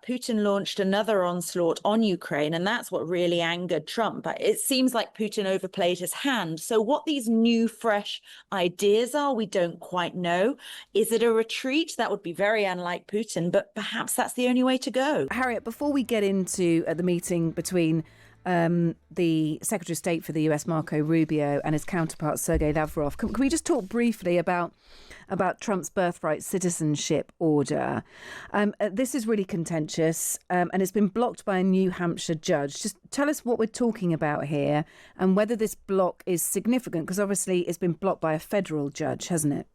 Putin launched another onslaught on Ukraine, and that's what really angered Trump. It seems like Putin overplayed his hand. So what these new, fresh ideas are, we don't quite know. Is it a retreat? That would be very unlike Putin, but perhaps that's the only way to go. Harriet, before we get into the meeting between the Secretary of State for the US, Marco Rubio, and his counterpart, Sergei Lavrov, can we just talk briefly about Trump's birthright citizenship order? This is really contentious, and it's been blocked by a New Hampshire judge. Just tell us what we're talking about here and whether this block is significant, because obviously it's been blocked by a federal judge, hasn't it?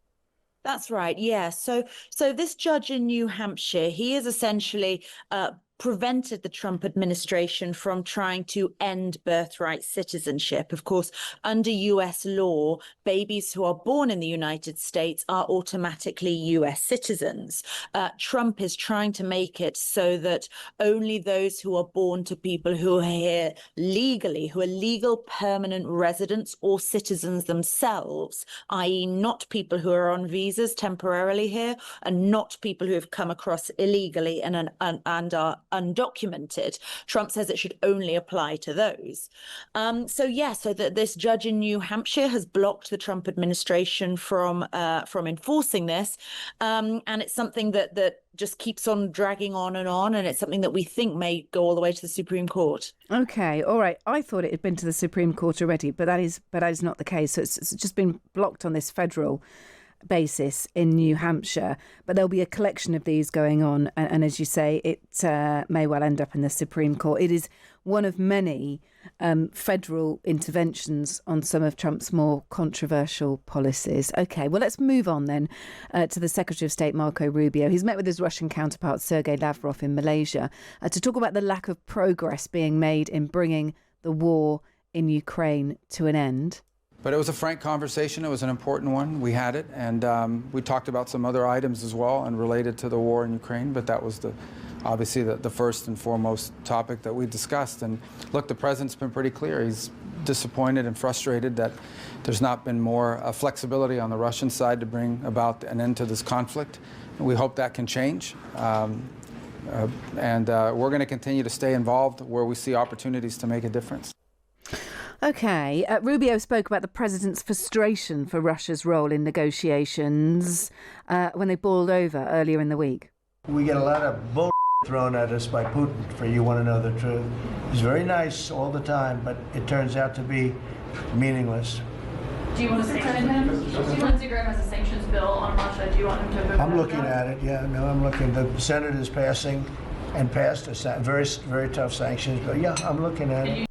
That's right. Yeah. So this judge in New Hampshire, he is essentially prevented the Trump administration from trying to end birthright citizenship. Of course, under US law, babies who are born in the United States are automatically US citizens. Trump is trying to make it so that only those who are born to people who are here legally, who are legal permanent residents or citizens themselves, i.e. not people who are on visas temporarily here and not people who have come across illegally and are undocumented. Trump says it should only apply to those. So that this judge in New Hampshire has blocked the Trump administration from enforcing this, and it's something that just keeps on dragging on, and it's something that we think may go all the way to the Supreme Court. Okay, all right. I thought it had been to the Supreme Court already, but that is not the case. So it's just been blocked on this federal basis in New Hampshire, but there'll be a collection of these going on, and as you say, it may well end up in the Supreme Court. It is one of many federal interventions on some of Trump's more controversial policies. Okay, well, let's move on then to the Secretary of State, Marco Rubio. He's met with his Russian counterpart, Sergei Lavrov, in Malaysia to talk about the lack of progress being made in bringing the war in Ukraine to an end. But it was a frank conversation. It was an important one. We had it, and we talked about some other items as well and related to the war in Ukraine, but that was obviously the first and foremost topic that we discussed. And look, the president's been pretty clear. He's disappointed and frustrated that there's not been more flexibility on the Russian side to bring about an end to this conflict. And we hope that can change. We're going to continue to stay involved where we see opportunities to make a difference. Okay, Rubio spoke about the president's frustration for Russia's role in negotiations when they boiled over earlier in the week. We get a lot of bull thrown at us by Putin, for you want to know the truth. He's very nice all the time, but it turns out to be meaningless. Do you want to sanction him? Lindsey Graham has a sanctions bill on Russia. Do you want him to vote? I'm looking at it, yeah. No, I'm looking. The Senate is passing and passed a very, very tough sanctions bill. Yeah, I'm looking at it.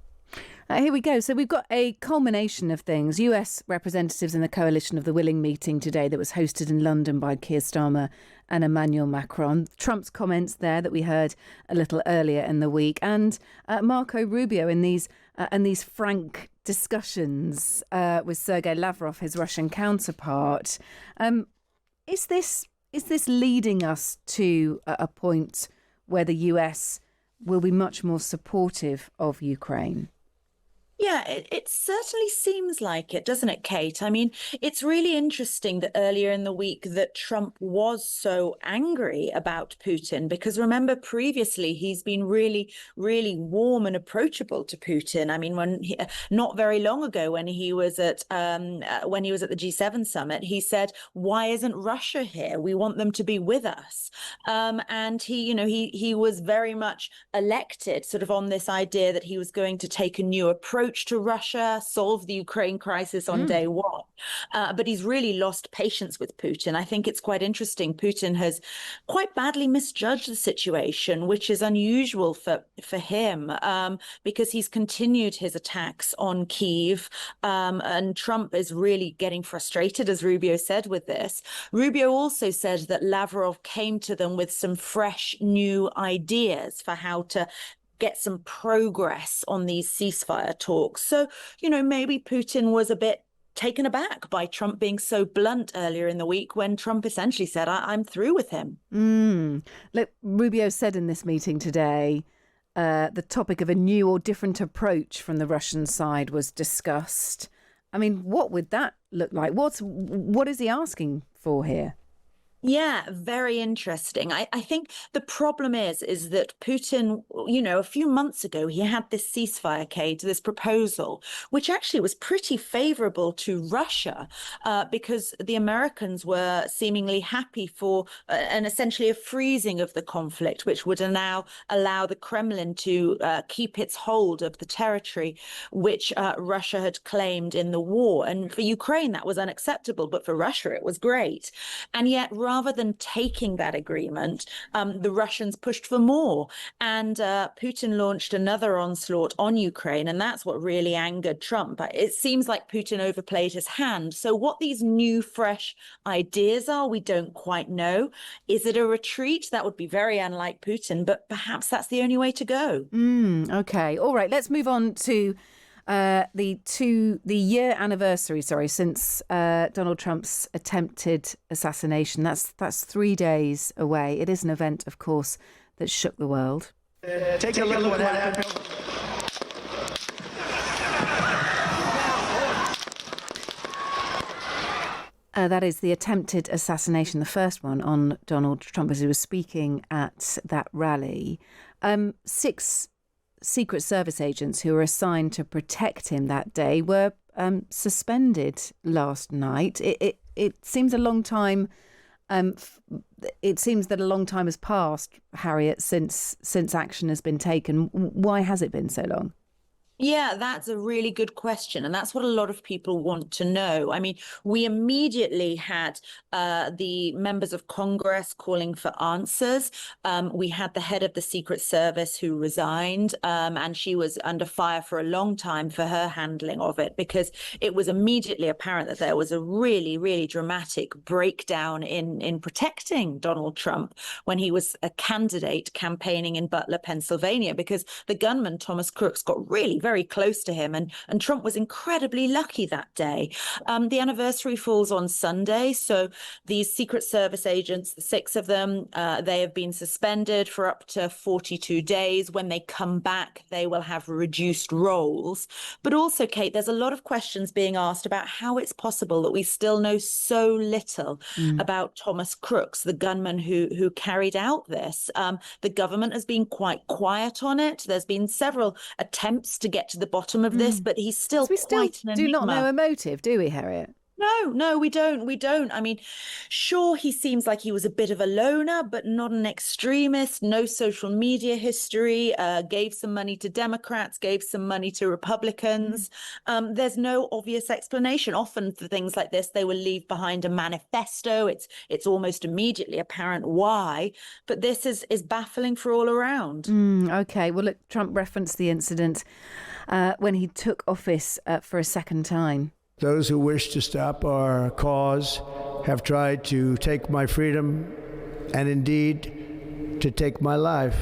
Here we go. So we've got a culmination of things. US representatives in the Coalition of the Willing meeting today that was hosted in London by Keir Starmer and Emmanuel Macron. Trump's comments there that we heard a little earlier in the week, and Marco Rubio in these frank discussions with Sergei Lavrov, his Russian counterpart. Is this leading us to a point where the US will be much more supportive of Ukraine? Yeah, it certainly seems like it, doesn't it, Kate? I mean, it's really interesting that earlier in the week that Trump was so angry about Putin, because remember previously he's been really, really warm and approachable to Putin. I mean, not very long ago when he was at the G7 summit, he said, "Why isn't Russia here? We want them to be with us." And he was very much elected sort of on this idea that he was going to take a new approach to Russia, solve the Ukraine crisis on day one. But he's really lost patience with Putin. I think it's quite interesting. Putin has quite badly misjudged the situation, which is unusual for him, because he's continued his attacks on Kyiv. And Trump is really getting frustrated, as Rubio said, with this. Rubio also said that Lavrov came to them with some fresh new ideas for how to get some progress on these ceasefire talks. So, maybe Putin was a bit taken aback by Trump being so blunt earlier in the week when Trump essentially said, I'm through with him. Look, Rubio said in this meeting today, the topic of a new or different approach from the Russian side was discussed. I mean, what would that look like? What is he asking for here? Yeah, very interesting. I think the problem is that Putin, you know, a few months ago, he had this ceasefire, Kate, this proposal, which actually was pretty favorable to Russia, because the Americans were seemingly happy for an essentially a freezing of the conflict, which would now allow the Kremlin to keep its hold of the territory which Russia had claimed in the war. And for Ukraine, that was unacceptable, but for Russia, it was great. And yet, rather than taking that agreement, the Russians pushed for more. And Putin launched another onslaught on Ukraine. And that's what really angered Trump. It seems like Putin overplayed his hand. So what these new, fresh ideas are, we don't quite know. Is it a retreat? That would be very unlike Putin, but perhaps that's the only way to go. Okay. All right. Let's move on to the year anniversary, since Donald Trump's attempted assassination. That's 3 days away. It is an event, of course, that shook the world. Take a look at what happened. That is the attempted assassination, the first one on Donald Trump as he was speaking at that rally. 6 Secret Service agents who were assigned to protect him that day were suspended last night. It seems a long time. It seems that a long time has passed, Harriet, since action has been taken. Why has it been so long? Yeah, that's a really good question. And that's what a lot of people want to know. I mean, we immediately had the members of Congress calling for answers. We had the head of the Secret Service who resigned, and she was under fire for a long time for her handling of it, because it was immediately apparent that there was a really, really dramatic breakdown in protecting Donald Trump when he was a candidate campaigning in Butler, Pennsylvania, because the gunman, Thomas Crooks, got really very close to him, and Trump was incredibly lucky that day. The anniversary falls on Sunday, so these Secret Service agents, the 6 of them, they have been suspended for up to 42 days. When they come back, they will have reduced roles. But also, Kate, there's a lot of questions being asked about how it's possible that we still know so little about Thomas Crooks, the gunman who carried out this. The government has been quite quiet on it. There's been several attempts to get to the bottom of this, but he's still So we still quite an do enigma. not know a motive, do we, Harriet? No, we don't. I mean, sure, he seems like he was a bit of a loner, but not an extremist, no social media history, gave some money to Democrats, gave some money to Republicans. There's no obvious explanation. Often for things like this, they will leave behind a manifesto. It's almost immediately apparent why, but this is baffling for all around. Okay, well, look, Trump referenced the incident when he took office for a second time. Those who wish to stop our cause have tried to take my freedom and indeed to take my life.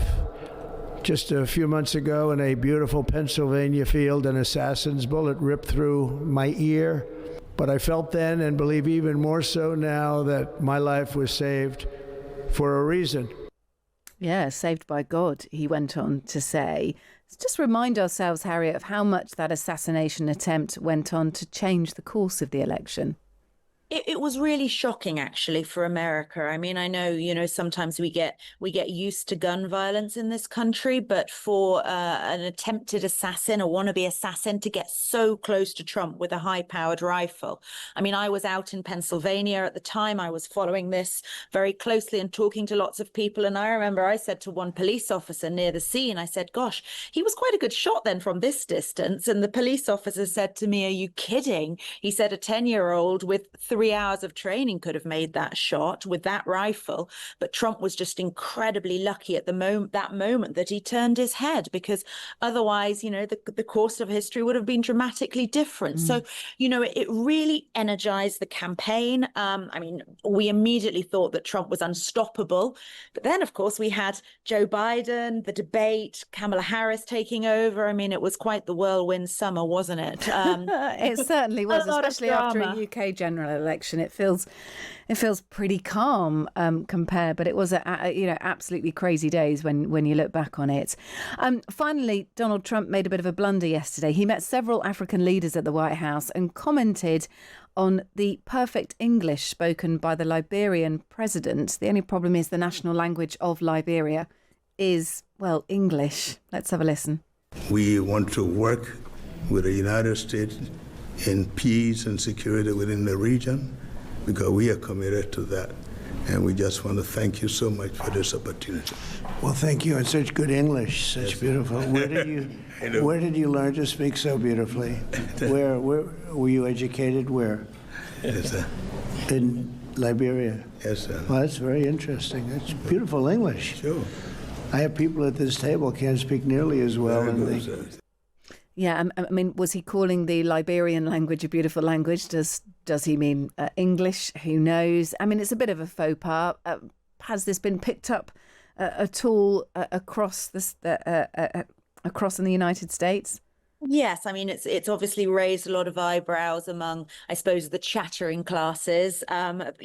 Just a few months ago in a beautiful Pennsylvania field, an assassin's bullet ripped through my ear. But I felt then, and believe even more so now, that my life was saved for a reason. Yeah, saved by God, he went on to say. Just remind ourselves, Harriet, of how much that assassination attempt went on to change the course of the election. It was really shocking, actually, for America. I mean, I know, sometimes we get used to gun violence in this country, but for an attempted assassin, a wannabe assassin, to get so close to Trump with a high-powered rifle. I mean, I was out in Pennsylvania at the time. I was following this very closely and talking to lots of people. And I remember I said to one police officer near the scene, I said, gosh, he was quite a good shot then from this distance. And the police officer said to me, are you kidding? He said a 10-year-old with 3 hours of training could have made that shot with that rifle, but Trump was just incredibly lucky at that moment that he turned his head, because otherwise, the course of history would have been dramatically different. So, it really energized the campaign. I mean, we immediately thought that Trump was unstoppable, but then, of course, we had Joe Biden, the debate, Kamala Harris taking over. I mean, it was quite the whirlwind summer, wasn't it? It certainly was, especially after a UK general election. election. It feels pretty calm compared, but it was absolutely crazy days when you look back on it. Finally, Donald Trump made a bit of a blunder yesterday. He met several African leaders at the White House and commented on the perfect English spoken by the Liberian president. The only problem is the national language of Liberia is, well, English. Let's have a listen. We want to work with the United States in peace and security within the region because we are committed to that. And we just want to thank you so much for this opportunity. Well, thank you. And such good English, such beautiful. Where did you learn to speak so beautifully? Where were you educated? Where? Yes, sir. In Liberia. Yes, sir. Well, that's very interesting. That's beautiful English. Sure. I have people at this table can't speak nearly as well. Very good, sir. Yeah, I mean, was he calling the Liberian language a beautiful language? Does he mean English? Who knows? I mean, it's a bit of a faux pas. Has this been picked up at all across in the United States? Yes, I mean it's obviously raised a lot of eyebrows among, I suppose, the chattering classes, but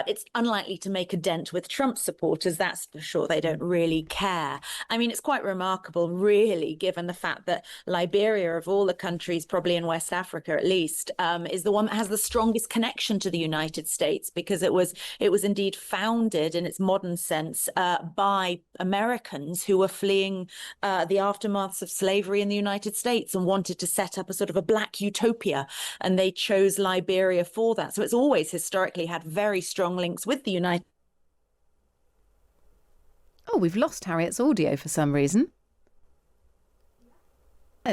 it's unlikely to make a dent with Trump supporters, that's for sure. They don't really care. I mean, it's quite remarkable, really, given the fact that Liberia, of all the countries, probably in West Africa at least, is the one that has the strongest connection to the United States, because it was indeed founded in its modern sense by Americans who were fleeing the aftermaths of slavery in the United States and wanted to set up a sort of a black utopia, and they chose Liberia for that. So it's always historically had very strong links with the United. Oh, we've lost Harriet's audio for some reason.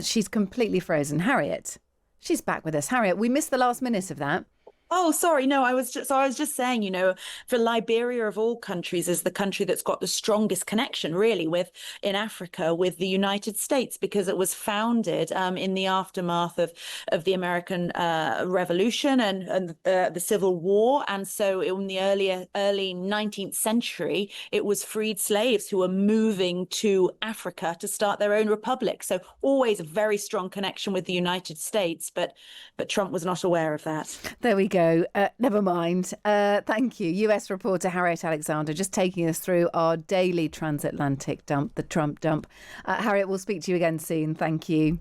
She's completely frozen. Harriet, she's back with us. Harriet, we missed the last minute of that. Oh, sorry. No, I was just saying, for Liberia of all countries is the country that's got the strongest connection really in Africa with the United States, because it was founded in the aftermath of the American Revolution and the Civil War. And so in the early 19th century, it was freed slaves who were moving to Africa to start their own republic. So always a very strong connection with the United States. But Trump was not aware of that. There we go. Never mind. Thank you. US reporter Harriet Alexander just taking us through our daily transatlantic dump, the Trump dump. Harriet, we'll speak to you again soon. Thank you.